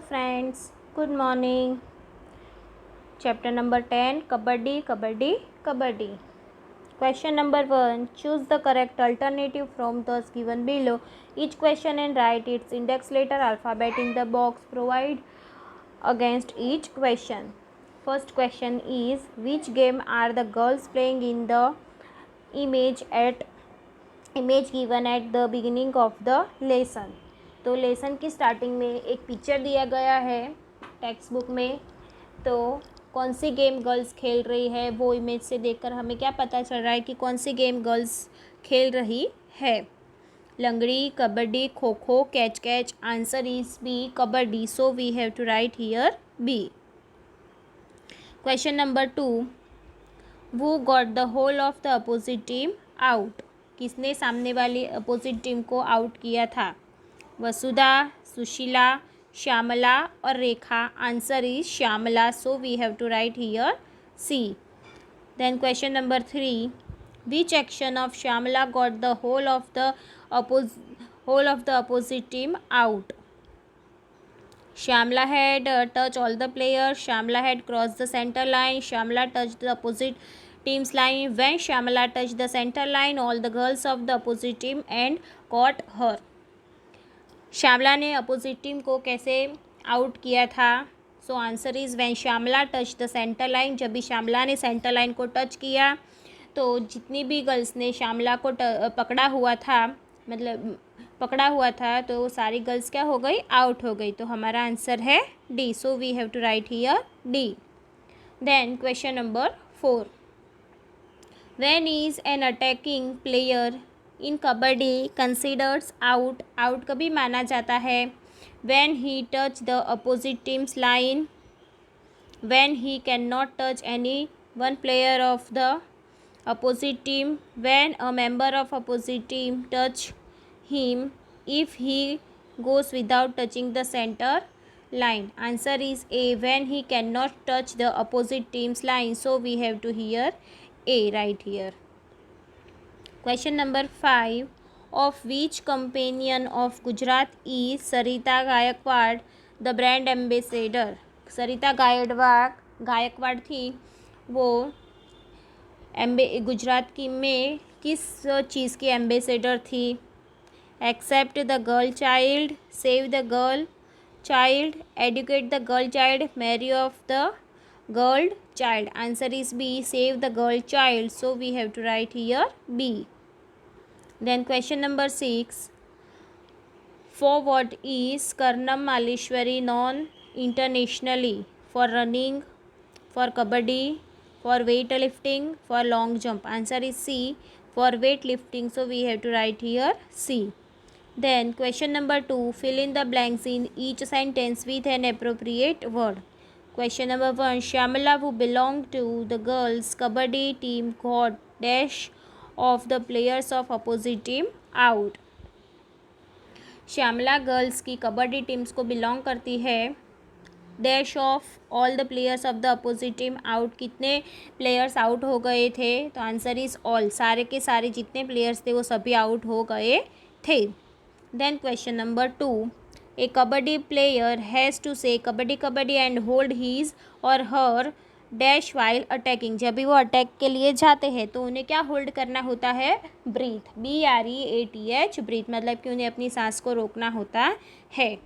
friends, good morning. Chapter number 10, Kabaddi, Kabaddi, Kabaddi. Question number 1, choose the correct alternative from those given below. Each question and write its index letter alphabet in the box provided against each question. First question is, which game are the girls playing in the image given at the beginning of the lesson? तो lesson की starting में एक picture दिया गया है text book में। तो कौन सी गेम गर्ल्स खेल रही है वो इमेज से देखकर हमें क्या पता चल रहा है कि कौन सी गेम गर्ल्स खेल रही है? लंगड़ी, kabaddi, kho kho, catch catch. Answer is B, kabaddi. So we have to write here B. Question number 2, who got the whole of the opposite team out? किसने सामने वाली अपोजिट टीम को आउट किया था? वसुधा, सुशीला, श्यामला और Rekha. Answer is Shyamala. So we have to write here C. Then question number 3, which action of Shyamala got the whole of the opposite team out? Shyamala had touched all the players. Shyamala had crossed the center line. Shyamala touched the opposite team's line. When Shyamala touched the center line, all the girls of the opposite team and caught her. Shyamala ने opposite team को कैसे out किया था? So answer is when Shyamala touch the centre line. जब भी श्यामला ने centre line को touch किया तो जितनी भी गर्ल्स ने श्यामला को पकड़ा हुआ था तो वो सारी गर्ल्स क्या हो गई? आउट हो गई। तो हमारा आंसर है D. So we have to write here D. Then question number 4, when is an attacking player in kabaddi considers out? Out कभी माना जाता है? When he touch the opposite teams line, when he can not touch any one player of the opposite team, when a member of opposite team touch him, if he goes without touching the center line. Answer is A, when he cannot touch the opposite team's line. So we have to hear A right here. Question number 5, of which companion of Gujarat is Sarita Gaikwad the brand ambassador? सरिता गायकवाड़ थी वो गुजरात की में किस चीज़ की ambassador थी? Accept the girl child, save the girl child, educate the girl child, marry of the girl child. Answer is B, save the girl child. So we have to write here B. Then question number 6, for what is Karnam Malleshwari known internationally? For running, for kabaddi, for weightlifting, for long jump. Answer is C, for weightlifting. So we have to write here C. Then question number 2, fill in the blanks in each sentence with an appropriate word. Question number 1, Shyamala, who belonged to the girls kabaddi team, got dash of the players of opposite team out. Shyamala girls की kabaddi teams को belong करती है। Dash of all the players of the opposite team out, कितने players out हो गए थे? तो answer is all, सारे के सारे जितने प्लेयर्स थे वो सभी आउट हो गए थे। Then question number 2, a kabaddi player has to say kabaddi kabaddi and hold his or her dash while attacking. जब भी वो अटैक के लिए जाते हैं तो उन्हें क्या होल्ड करना होता है? ब्रीथ, BREATH, ब्रीथ, मतलब कि उन्हें अपनी सांस को रोकना होता है।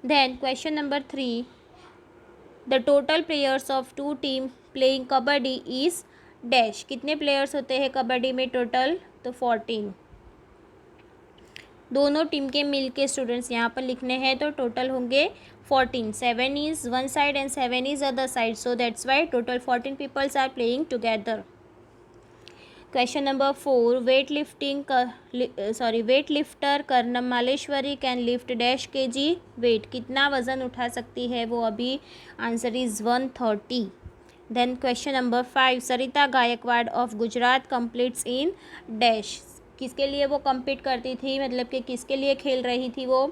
Then question number 3, the total players of two team playing kabaddi is dash. कितने प्लेयर्स होते हैं कबड्डी में टोटल? तो 14। दोनों टीम के मिल के स्टूडेंट्स यहाँ पर लिखने हैं तो टोटल होंगे 14। 7 is one side and 7 is other side, so that's why total 14 peoples are playing together. Question number 4, weight lifter Karnam Malleswari can lift dash kg weight, कितना वज़न उठा सकती है वो अभी? Answer is 130। Then question number 5, Sarita Gaikwad of Gujarat completes in dash, किसके लिए वो कम्पीट करती थी, मतलब कि किसके लिए खेल रही थी वो?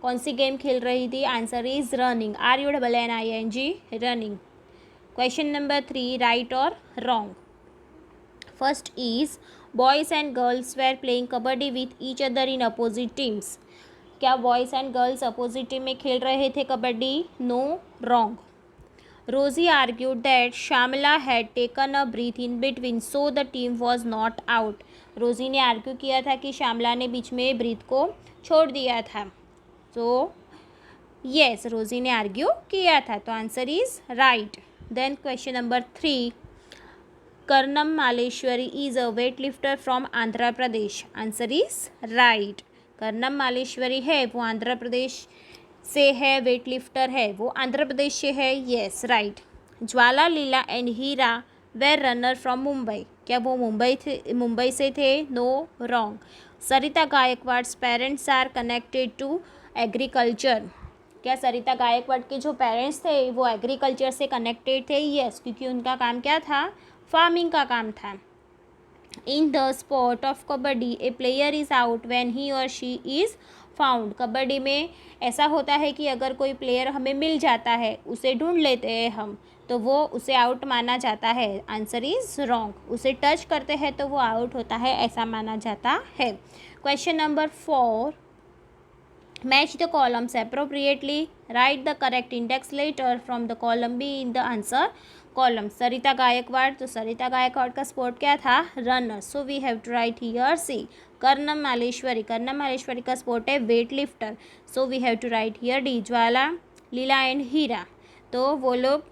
कौन सी गेम खेल रही थी? Answer is running, RUNNING, running. Question number 3, right और wrong? First is boys and girls were playing kabaddi with each other in opposite teams. क्या boys and girls opposite team में खेल रहे थे kabaddi? No, wrong. Rosie argued that Shamla had taken a breath in between, so the team was not out. रोजी ने argue किया था कि श्यामला ने बीच में ब्रीथ को छोड़ दिया था. तो यस, रोजी ने आर्ग्यू किया था. तो answer is right. Then question number 3. Karnam Malleswari is a weight lifter from Andhra Pradesh. Answer is right. Karnam Malleswari है वो आंध्र प्रदेश से है, वेट लिफ्टर है वो आंध्र प्रदेश से है. Yes, right. Jwala Leela and Heera were runner from Mumbai. क्या वो मुंबई से थे? No, wrong. Sarita Gaikwad's parents are connected to agriculture. क्या सरिता गायकवाड के जो पेरेंट्स थे वो एग्रीकल्चर से कनेक्टेड थे? येस, क्योंकि उनका काम क्या था? फार्मिंग का काम था. In the sport of kabaddi A player is out when he और शी इज़ फाउंड. कबड्डी में ऐसा होता है कि अगर कोई प्लेयर हमें मिल जाता है, उसे ढूंढ लेते हैं हम, तो वो उसे आउट माना जाता है. Answer is wrong. उसे टच करते हैं तो वो आउट होता है, ऐसा माना जाता है. Question number 4. Match the columns appropriately. Write the correct index letter from the column B in the answer column. Sarita Gaikwad, तो सरिता गायकवाड का स्पोर्ट क्या था? Runner. So we have to write here C. Karnam Malleswari का स्पोर्ट है weight lifter. So we have to write here D. Jwala Leela and Heera, तो वो लोग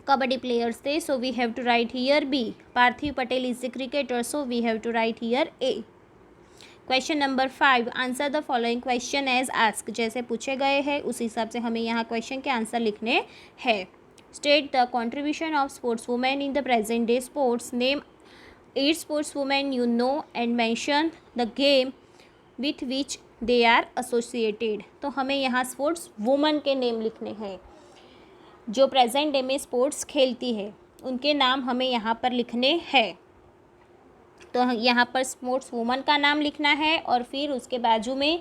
kabaddi players थे. So we have to write here B. Parthiv Patel is the cricketer. So we have to write here A. Question number 5. Answer the following question as ask. जैसे पूछे गए हैं उस हिसाब से हमें यहाँ क्वेश्चन के आंसर लिखने हैं. State the contribution of sportswomen in the present day sports. Name 8 sportswomen you know and mention the game with which they are associated. तो हमें यहाँ स्पोर्ट्स वुमन के नेम लिखने हैं जो प्रेजेंट डे में स्पोर्ट्स खेलती है. उनके नाम हमें यहाँ पर लिखने हैं. तो यहाँ पर स्पोर्ट्स वुमन का नाम लिखना है और फिर उसके बाजू में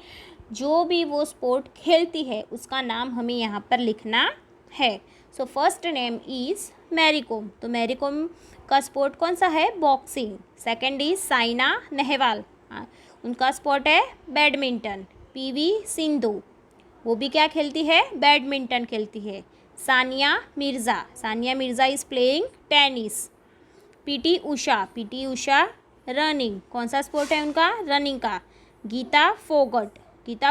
जो भी वो स्पोर्ट खेलती है उसका नाम हमें यहाँ पर लिखना है. So first name is Mary Kom. तो मैरी कॉम का स्पोर्ट कौन सा है? Boxing. Second is Saina Nehwal, उनका स्पोर्ट है बैडमिंटन. पीवी सिंधु, वो भी क्या खेलती है? बैडमिंटन खेलती है. Sania Mirza is playing tennis. PT Usha running. कौन सा स्पोर्ट है उनका? रनिंग का. Geeta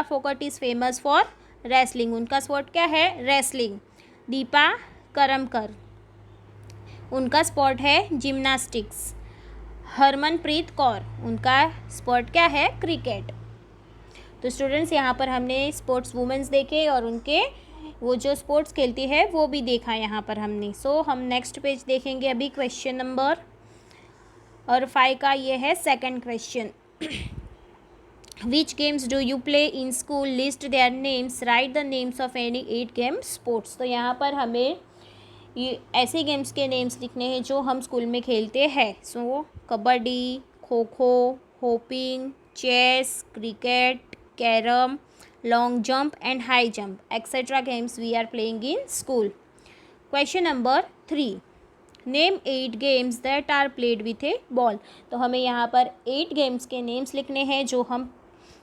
Phogat is famous for wrestling. उनका स्पोर्ट क्या है? रेसलिंग. दीपा करमकर, उनका स्पोर्ट है जिम्नास्टिक्स. हरमनप्रीत कौर, उनका स्पोर्ट क्या है? क्रिकेट. तो स्टूडेंट्स यहाँ पर हमने स्पोर्ट्स वुमेन्स देखे और उनके वो जो स्पोर्ट्स खेलती है वो भी देखा यहाँ पर हमने. सो हम नेक्स्ट पेज देखेंगे अभी. क्वेश्चन नंबर और 5 का ये है second question. Which games do you play in school? List their names. Write the names of any 8 game sports. तो यहाँ पर हमें ये ऐसे गेम्स के नेम्स लिखने हैं जो हम स्कूल में खेलते हैं. सो kabaddi, kho kho, hopping, chess, cricket, carrom, long jump and high jump etcetera games we are playing in school. Question number 3. Name 8 games that are played with a ball. तो हमें यहाँ पर 8 गेम्स के नेम्स लिखने हैं जो हम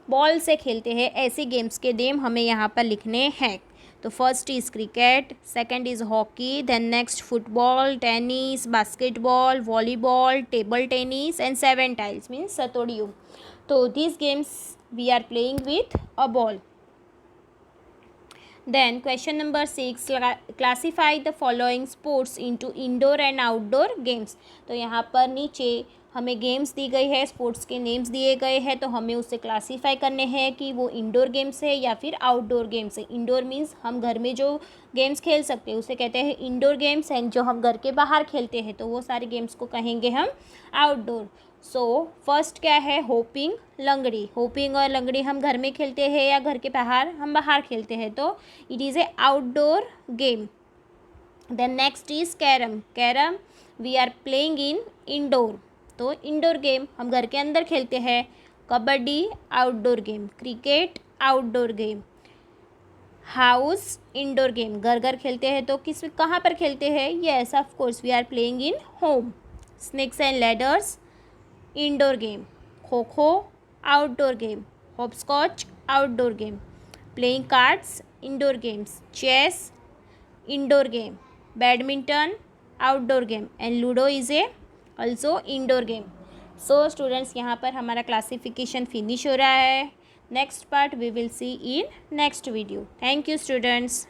बॉल से खेलते हैं. ऐसे गेम्स के नेम हमें यहाँ पर लिखने हैं. तो first is cricket, second is hockey, then next football, tennis, basketball, volleyball, table tennis and 7 tiles means सतोड़ियों. तो these games we are playing with a ball. Then question number 6, classify the following sports into indoor and outdoor games. तो यहाँ पर नीचे हमें games दी गई है, sports के नेम्स दिए गए हैं, तो हमें उससे क्लासीफाई करने हैं कि वो इंडोर गेम्स है या फिर आउटडोर गेम्स है. इंडोर मीन्स हम घर में जो गेम्स खेल सकते हैं उसे कहते हैं इंडोर गेम्स, एंड जो हम घर के बाहर खेलते हैं तो वो सारे गेम्स को कहेंगे हम आउटडोर. सो फर्स्ट क्या है? होपिंग लंगड़ी. होपिंग और लंगड़ी हम घर में खेलते हैं या घर के बाहर? हम बाहर खेलते हैं, तो it is a outdoor game. Then next is carrom we are playing in indoor. तो इंडोर गेम हम घर के अंदर खेलते हैं. Kabaddi outdoor game. Cricket outdoor game. House indoor game, घर खेलते हैं. तो कहाँ पर खेलते हैं? Yes of course we are playing in home. Snakes and ladders indoor game. Kho kho outdoor game. Hopscotch outdoor game. Playing cards, indoor games. Chess, indoor game. Badminton, outdoor game. And Ludo is a also indoor game. So students, यहाँ पर हमारा classification finish हो रहा है. Next part we will see in next video. Thank you students.